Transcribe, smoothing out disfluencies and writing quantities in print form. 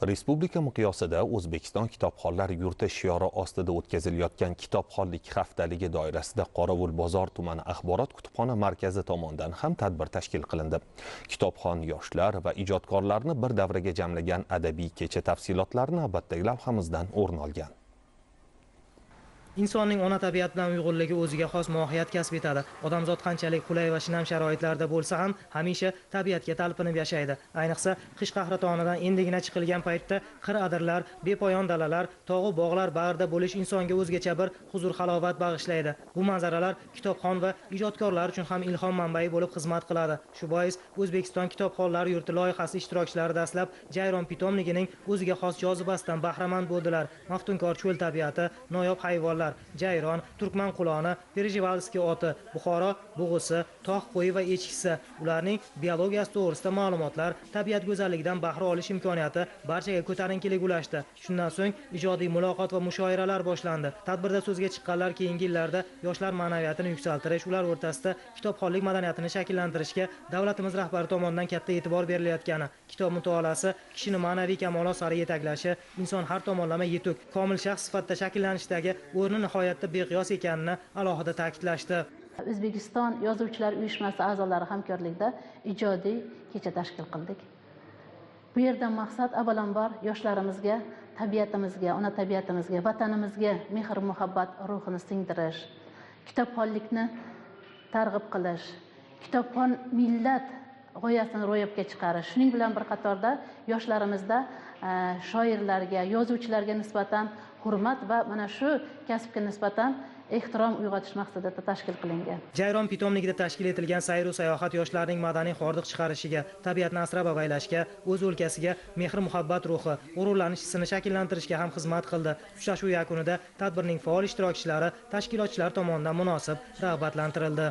Respublika miqyosida O'zbekiston kitobxonlar yurti shiori ostida o'tkazilayotgan kitobxonlik haftaligi doirasida Qorovul bozor tumani axborot kutubxona markazi tomonidan ham tadbir tashkil qilindi. Kitobxon yoshlar va ijodkorlarni bir davraga jamlagan adabiy kecha tafsilotlarini navbatdagi lavhamizdan o'rin olgan. Insonning ona tabiat bilan uyg'unligi o'ziga xos mohiyat kasb etadi. Odamzod qanchalik qulay va shinam sharoitlarda bo'lsa ham hamisha tabiatga talpinib yashaydi. Ayniqsa qish qahratonidan endigina chiqilgan paytda qir adirlar, bepoyon dalalar, tog'u bog'lar bag'rida bo'lish insonga o'zgacha bir huzur halovat bag'ishlaydi. Bu manzaralar kitobxon va ijodkorlar uchun ham ilhom manbai bo'lib xizmat qiladi. Shu bois O'zbekiston kitobxonlar yurti loyihasi ishtirokchilari dastlab Jayron pitomligining o'ziga xos jozibasidan bahramand bo'ldilar. Maftunkor cho'l tabiati, noyob hayvonlar, Jayron, Turkman quloni, Perjevalskiy oti, Buxoro bug'usi, tog' qo'yi va echkisi, ularning biologiyasi to'g'risida ma'lumotlar, tabiat go'zalligidan bahra olish imkoniyati barchaga ko'tarinkilik ulashdi. Shundan so'ng ijodiy muloqot va mushoiralar boshlandi. Tadbirda so'zga chiqqanlar keyingi yillarda yoshlar ma'naviyatini yuksaltirish, ular o'rtasida kitobxonlik madaniyatini shakllantirishga davlatimiz rahbari tomonidan katta e'tibor berilayotgani, kitob mutolaasi kishini ma'naviy kamolot sari yetaklashi, inson har tomonlama yetuk, komil shaxs sifatida shakllanishdagi o'rni nihoyatda beqiyos ekanini alohida ta'kidlashdi. O'zbekiston Yozuvchilar uyushmasi a'zolari hamkorlikda ijodiy kecha tashkil qildik. Bu yerdan maqsad avvalambor yoshlarimizga, tabiatimizga, ona tabiatimizga, vatanimizga mehr muhabbat ruhini singdirish, kitobxonlikni targ'ib qilish, kitobxon millat g'oyasini ro'yobga chiqarish. Shuning bilan bir qatorda yoshlarimizda shoirlarga, yozuvchilarga nisbatan hurmat va mana shu kasbga nisbatan ehtirom uyg'otish maqsadida tashkil qilingan. Jayron pitomligida tashkil etilgan sayr-u sayohat yoshlarning madaniy hordiq chiqarishiga, tabiatni asrab-avaylashga, o'z o'lkasiga mehr muhabbat ruhi, g'ururlanish hissini shakllantirishga ham xizmat qildi. Uchrashuv yakunida tadbirning faol ishtirokchilari, tashkilotchilar tomonidan munosib rag'batlantirildi.